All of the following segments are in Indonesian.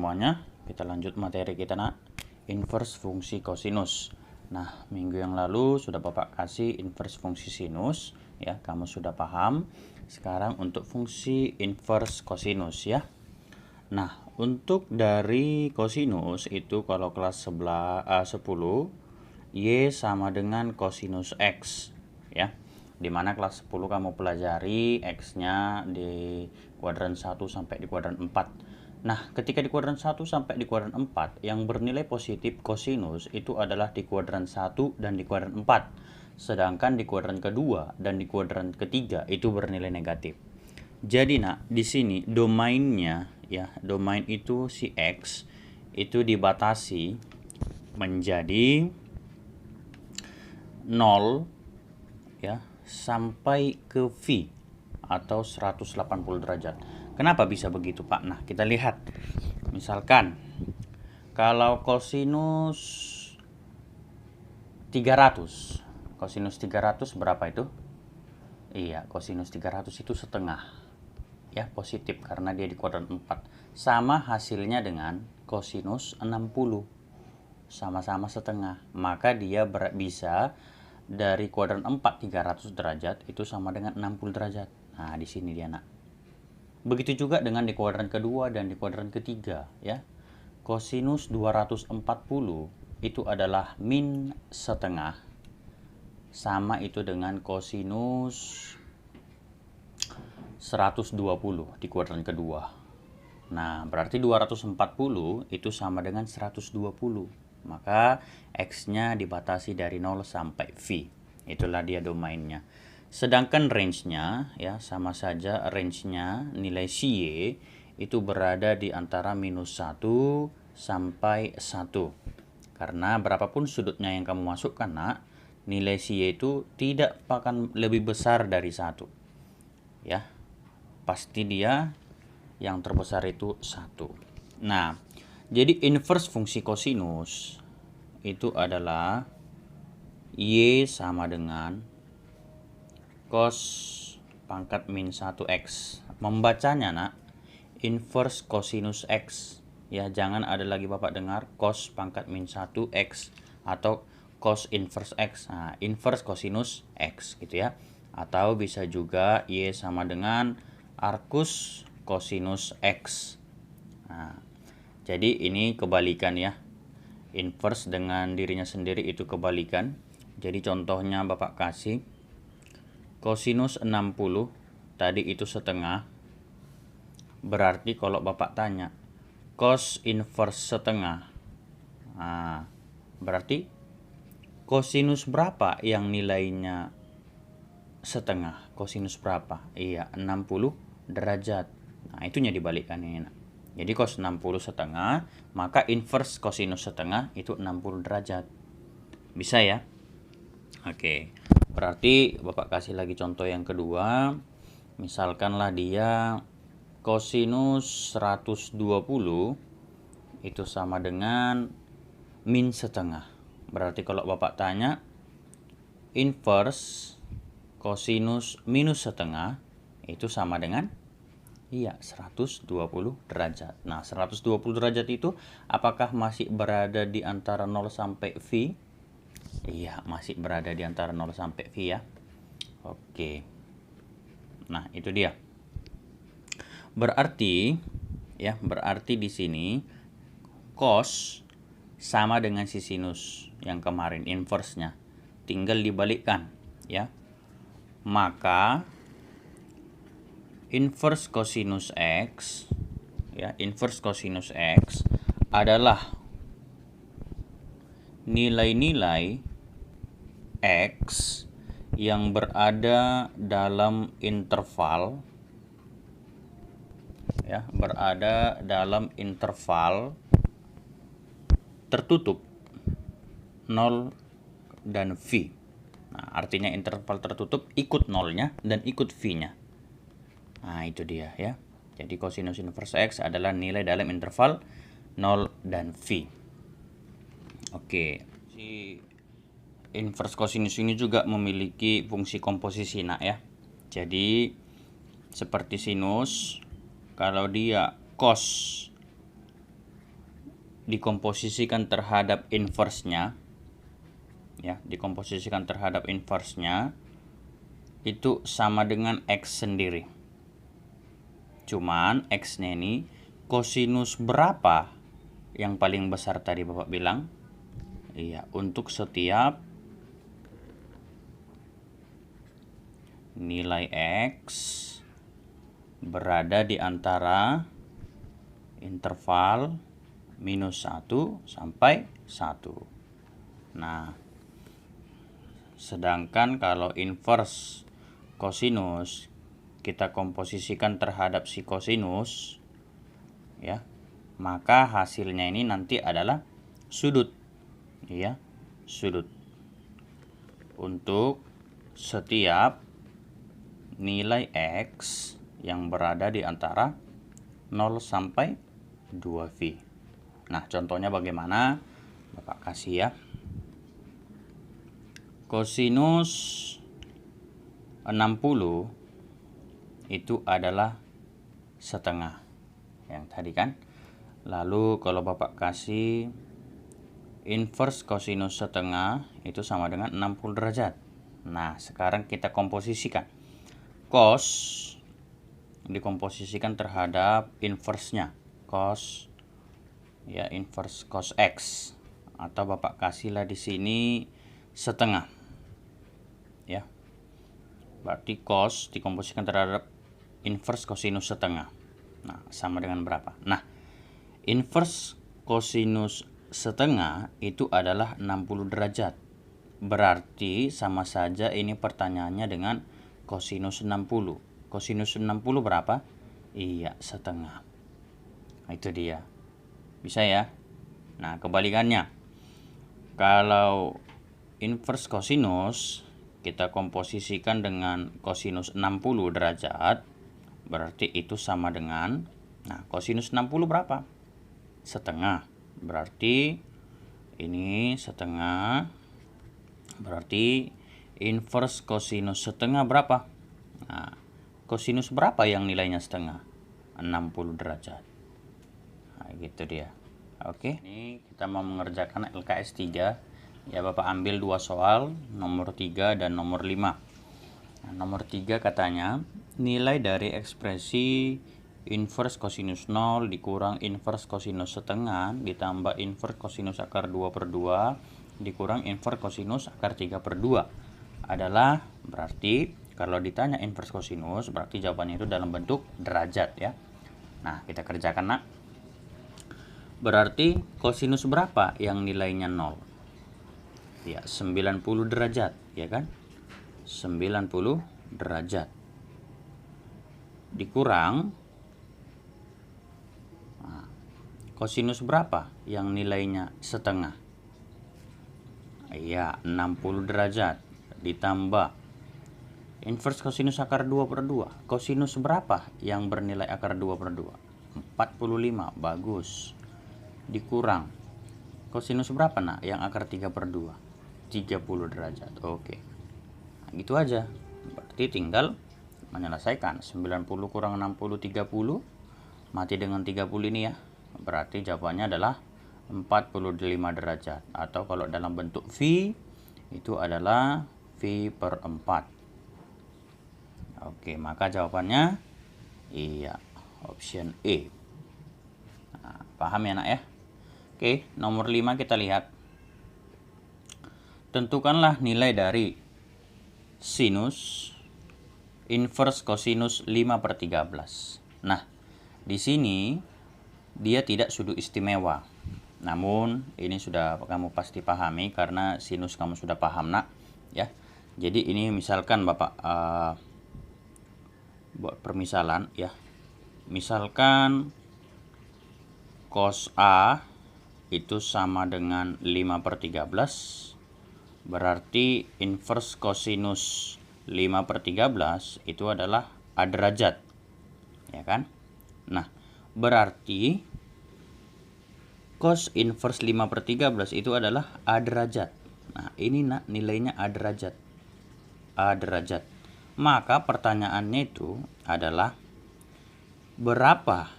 semuanya. Kita lanjut materi kita nak, inverse fungsi kosinus. Nah, minggu yang lalu sudah Bapak kasih inverse fungsi sinus ya, kamu sudah paham. Sekarang untuk fungsi inverse kosinus ya. Nah, untuk dari kosinus itu kalau kelas 10 Y sama dengan kosinus X ya. Dimana kelas 10 kamu pelajari X-nya di kuadran 1 sampai di kuadran 4. Nah, ketika di kuadran 1 sampai di kuadran 4, yang bernilai positif kosinus itu adalah di kuadran 1 dan di kuadran 4. Sedangkan di kuadran kedua dan di kuadran ketiga itu bernilai negatif. Jadi nak, di sini domainnya ya, domain itu si X itu dibatasi menjadi 0 ya sampai ke V atau 180 derajat. Kenapa bisa begitu, Pak? Nah, kita lihat. Misalkan kalau kosinus 300. Kosinus 300 berapa itu? Iya, kosinus 300 itu setengah. Ya, positif karena dia di kuadran 4. Sama hasilnya dengan kosinus 60. Sama-sama setengah. Maka dia bisa dari kuadran 4 300 derajat itu sama dengan 60 derajat. Nah, di sini dia nak. Begitu juga dengan di kuadran kedua dan di kuadran ketiga ya. Kosinus 240 itu adalah min setengah. Sama itu dengan kosinus 120 di kuadran kedua. Nah, berarti 240 itu sama dengan 120. Maka X-nya dibatasi dari 0 sampai V. Itulah dia domainnya. Sedangkan range-nya ya sama saja, range-nya nilai Y itu berada di antara minus 1 sampai 1. Karena berapapun sudutnya yang kamu masukkan nak, nilai Y itu tidak akan lebih besar dari 1. Ya. Pasti dia yang terbesar itu 1. Nah, jadi inverse fungsi kosinus itu adalah Y sama dengan cos pangkat min 1X. Membacanya nak, inverse kosinus X. Ya, jangan ada lagi Bapak dengar cos pangkat min 1X atau cos inverse X. Nah, inverse kosinus X gitu ya. Atau bisa juga Y sama dengan arcus kosinus X. Nah, jadi ini kebalikan ya. Inverse dengan dirinya sendiri itu kebalikan. Jadi contohnya Bapak kasih kosinus 60 tadi itu setengah. Berarti kalau Bapak tanya cos inverse setengah. Nah, berarti kosinus berapa yang nilainya setengah? Kosinus berapa? Iya, 60 derajat. Nah, itunya dibalikkan ini. Jadi cos 60 setengah, maka inverse kosinus setengah itu 60 derajat. Bisa ya? Oke. Berarti Bapak kasih lagi contoh yang kedua. Misalkanlah dia kosinus 120 itu sama dengan min setengah. Berarti kalau Bapak tanya inverse kosinus minus setengah itu sama dengan 120 derajat. Nah, 120 derajat itu apakah masih berada di antara 0 sampai V? Iya, masih berada di antara 0 sampai V ya. Oke. Nah, itu dia. Berarti di sini cos sama dengan si sinus yang kemarin inverse-nya. Tinggal dibalikkan ya. Maka inverse cosinus X ya, inverse cosinus X adalah nilai-nilai X yang berada dalam interval ya, berada dalam interval tertutup 0 dan V. Nah, artinya interval tertutup ikut nolnya dan ikut V-nya. Nah, itu dia ya. Jadi kosinus inverse X adalah nilai dalam interval 0 dan V. Oke. Si inverse kosinus ini juga memiliki fungsi komposisi nak ya. Jadi seperti sinus, kalau dia cos dikomposisikan terhadap inverse-nya, ya, dikomposisikan terhadap inverse-nya itu sama dengan X sendiri. Cuman X-nya ini kosinus berapa yang paling besar tadi Bapak bilang? Iya, untuk setiap nilai X berada di antara interval minus 1 sampai 1. Nah, sedangkan kalau inverse kosinus kita komposisikan terhadap si kosinus, ya, maka hasilnya ini nanti adalah sudut, ya, sudut untuk setiap nilai X yang berada di antara 0 sampai 2V. Nah, contohnya bagaimana? Bapak kasih ya. Kosinus 60 itu adalah setengah. Yang tadi kan. Lalu kalau Bapak kasih inverse kosinus setengah itu sama dengan 60 derajat. Nah, sekarang kita komposisikan. Cos dikomposisikan terhadap inverse-nya. Cos, ya, inverse cos X, atau Bapak kasihlah di sini setengah, ya. Berarti cos dikomposisikan terhadap inverse kosinus setengah. Nah, sama dengan berapa? Nah, inverse kosinus setengah itu adalah 60 derajat. Berarti sama saja ini pertanyaannya dengan kosinus 60. Kosinus 60 berapa? Iya, setengah. Nah, itu dia. Bisa ya? Nah, kebalikannya. Kalau inverse kosinus kita komposisikan dengan kosinus 60 derajat, berarti itu sama dengan, nah, kosinus 60 berapa? Setengah. Berarti ini setengah. Berarti inverse kosinus setengah berapa? Nah, kosinus berapa yang nilainya setengah? 60 derajat. Nah, gitu dia. Oke, ini kita mau mengerjakan LKS 3. Ya, Bapak ambil 2 soal, nomor 3 dan nomor 5. Nah, nomor 3 katanya, nilai dari ekspresi inverse kosinus 0 dikurang inverse kosinus setengah ditambah inverse kosinus akar 2/2 dikurang inverse kosinus akar 3/2 adalah, berarti kalau ditanya inverse kosinus berarti jawabannya itu dalam bentuk derajat, ya. Nah, kita kerjakan, Nak. Berarti kosinus berapa yang nilainya 0? Ya, 90 derajat, ya kan? 90 derajat. Dikurang, nah, kosinus berapa yang nilainya setengah? Ya, 60 derajat. Ditambah inverse kosinus akar 2/2. Kosinus berapa yang bernilai akar 2/2? 45. Bagus. Dikurang kosinus berapa, Nak, yang akar 3/2? 30 derajat. Oke. Nah, gitu aja. Berarti tinggal menyelesaikan. 90 kurang 60, 30. Mati dengan 30 ini, ya. Berarti jawabannya adalah 45 derajat. Atau kalau dalam bentuk V, itu adalah V/4. Oke, maka jawabannya iya, option E. Nah, paham ya, Nak, ya? Oke, nomor 5 kita lihat. Tentukanlah nilai dari sinus inverse kosinus 5/13. Nah, di sini dia tidak sudut istimewa. Namun, ini sudah kamu pasti pahami karena sinus kamu sudah paham, Nak, ya. Jadi ini misalkan Bapak buat permisalan, ya. Misalkan cos A itu sama dengan 5/13, berarti inverse kosinus 5/13 itu adalah A derajat, ya kan? Nah, berarti cos inverse 5/13 itu adalah A derajat. Nah, ini, Nak, nilainya A derajat. A derajat. Maka pertanyaannya itu adalah berapa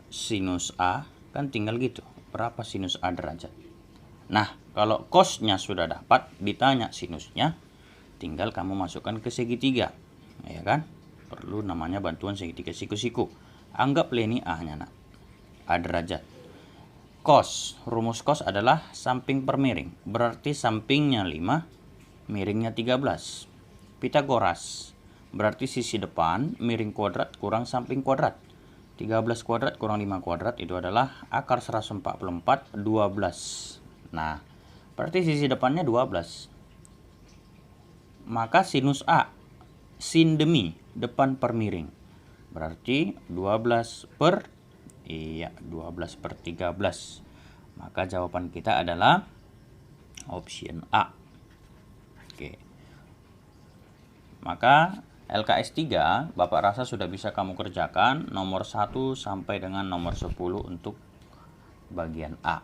sinus A? Kan tinggal gitu. berapa sinus A derajat. Nah, kalau cosnya sudah dapat, ditanya sinusnya, tinggal kamu masukkan ke segitiga, ya kan? Perlu namanya bantuan segitiga siku-siku. Anggaplah ini A-nya, nak. A derajat. Cos, rumus cos adalah samping per miring. Berarti sampingnya 5, miringnya 13. Pitagoras, berarti sisi depan miring kuadrat kurang samping kuadrat. 13 kuadrat kurang 5 kuadrat itu adalah akar 144, 12. Nah, berarti sisi depannya 12. Maka sinus A, sin demi, depan per miring. Berarti 12 per 13. Maka jawaban kita adalah option A. Oke. Maka LKS 3 Bapak rasa sudah bisa kamu kerjakan nomor 1 sampai dengan nomor 10 untuk bagian A.